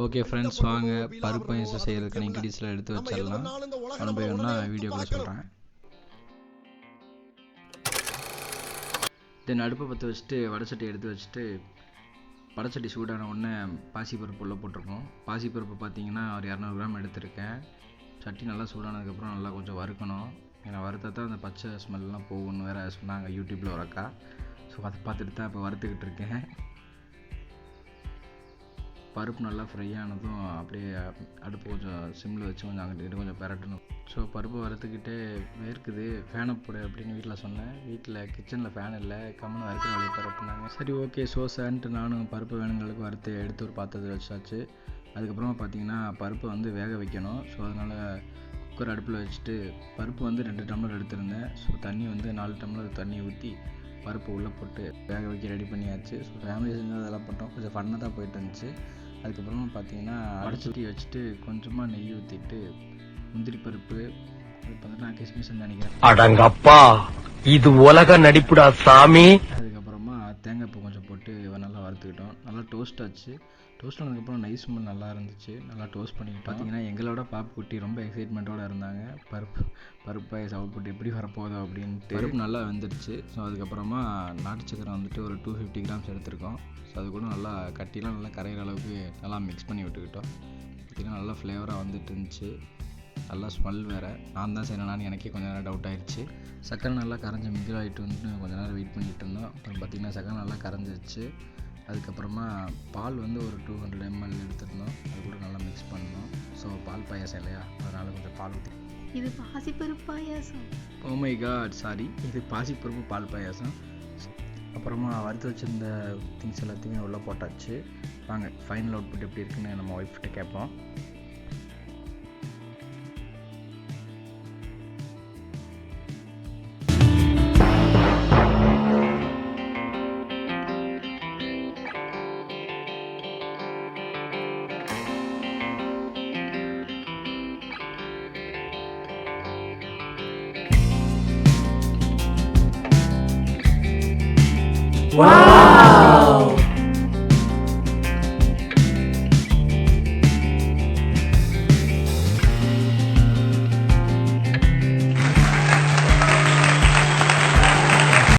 Okay friends, வாங்க பருப்பு பாயாசம் செய்கிறதுக்கான இன்க்ரீடியன்ஸ்லாம் எடுத்து வச்சிடலாம். ஒன் பை ஒன்றா வீடியோக்குள்ளே சொல்கிறேன். தென் அடுப்பை பற்ற வச்சுட்டு வடைச்சட்டி எடுத்து வச்சுட்டு வடைச்சட்டி சூடான உடனே பாசிப்பருப்பு உள்ளே போட்டிருக்கோம். பாசிப்பருப்பு பார்த்தீங்கன்னா ஒரு 200 கிராம் எடுத்திருக்கேன். சட்டி நல்லா சூடானதுக்கப்புறம் நல்லா கொஞ்சம் வறுக்கணும். ஏன்னா வறுத்தா தான் அந்த பச்சை ஸ்மெல்லாம் போகும்னு வேறு சொன்னாங்க யூடியூப்பில் ஒரு அக்கா. ஸோ அதை பார்த்துட்டு தான் இப்போ வறுத்துக்கிட்டு இருக்கேன். பருப்பு நல்லா ஃப்ரை ஆனதும் அப்படியே அடுப்பு கொஞ்சம் சிம்மில் வச்சு கொஞ்சம் அங்கிட்டு கொஞ்சம் பெரட்டணும். ஸோ பருப்பு வறுத்துக்கிட்டே வேர்க்குது, ஃபேனை போடு அப்படின்னு வீட்டில் சொன்னேன். வீட்டில் கிச்சனில் ஃபேன் இல்லை, கம்மனு வறுக்கிற வேலையை பரப்புனாங்க. சரி ஓகே சோசான்ட்டு நானும் பருப்பு வேணுங்களுக்கு வறுத்து எடுத்து ஒரு பாத்திரத்தில் வச்சாச்சு. அதுக்கப்புறமா பார்த்தீங்கன்னா பருப்பை வந்து வேக வைக்கணும். ஸோ அதனால் குக்கர் அடுப்பில் வச்சுட்டு பருப்பு வந்து 2 டம்ளர் எடுத்திருந்தேன். ஸோ தண்ணி வந்து 4 டம்ளர் தண்ணி ஊற்றி பருப்பு உள்ளே போட்டு வேக வைக்க ரெடி பண்ணியாச்சு. ஸோ ஃபேமிலி செஞ்சு அதெல்லாம் பண்ணோம், கொஞ்சம் ஃபன்னாக தான் போயிட்டு இருந்துச்சு. அதுக்கப்புறமா பார்த்தீங்கன்னா அடைச்சட்டி வச்சுட்டு கொஞ்சமாக நெய் ஊற்றிட்டு முந்திரி பருப்பு, அது பார்த்தீங்கன்னா கிஸ்மிஸ் நினைக்கிறேன். அடங்கப்பா, இது உலக நடிப்புடா சாமி. அதுக்கப்புறமா தேங்காய் பூ கொஞ்சம் போட்டு நல்லா வறுத்துக்கிட்டோம். நல்லா டோஸ்ட் ஆச்சு. டோஸ்ட் ஆனதுக்கப்புறம் நைஸ் ஸ்மெல் நல்லா இருந்துச்சு. நல்லா டோஸ்ட் பண்ணிக்கிட்டோம். பார்த்தீங்கன்னா எங்களோட பாப்பு குட்டி ரொம்ப எக்ஸைட்மெண்ட்டோடு இருந்தாங்க. பருப்பு பாயாசம் போட்டு எப்படி வரப்போதோ அப்படின்ட்டு. பருப்பு நல்லா வெந்துடுச்சு. ஸோ அதுக்கப்புறமா நாட்டு சக்கரை வந்துட்டு ஒரு 250 கிராம்ஸ் எடுத்துருக்கோம். ஸோ அது கூட நல்லா கட்டிலாம் நல்லா கரையிற அளவுக்கு நல்லா மிக்ஸ் பண்ணி விட்டுக்கிட்டோம். பார்த்திங்கன்னா நல்லா ஃப்ளேவராக வந்துட்டு இருந்துச்சு. நல்லா ஸ்மெல் வேறு. நான் தான் செய்யணும்னான்னு எனக்கே கொஞ்சம் நேரம் டவுட் ஆகிடுச்சு. சக்கரை நல்லா கரைஞ்சி மிங்கிள் ஆகிட்டு வந்துட்டு கொஞ்சம் நேரம் வெயிட் பண்ணிகிட்டு இருந்தோம். அப்புறம் பார்த்திங்கன்னா சக்கரை நல்லா கரைஞ்சிச்சு. அதுக்கப்புறமா பால் வந்து ஒரு 200 ml எடுத்துருந்தோம். அது கூட நல்லா மிக்ஸ் பண்ணோம். ஸோ பால் பாயாசம் இல்லையா, அதனால் கொஞ்சம் பால் ஊற்றி. இது பாசிப்பருப்பு பாயாசம். ஓ மை காட், சாரி, இது பாசிப்பருப்பு பால் பாயாசம். அப்புறமா வறுத்து வச்சுருந்த திங்ஸ் எல்லாத்தையுமே உள்ளே போட்டாச்சு. வாங்க ஃபைனல் அவுட்புட் எப்படி இருக்குன்னு நம்ம ஒய்ஃப்கிட்ட கேட்போம். Wow!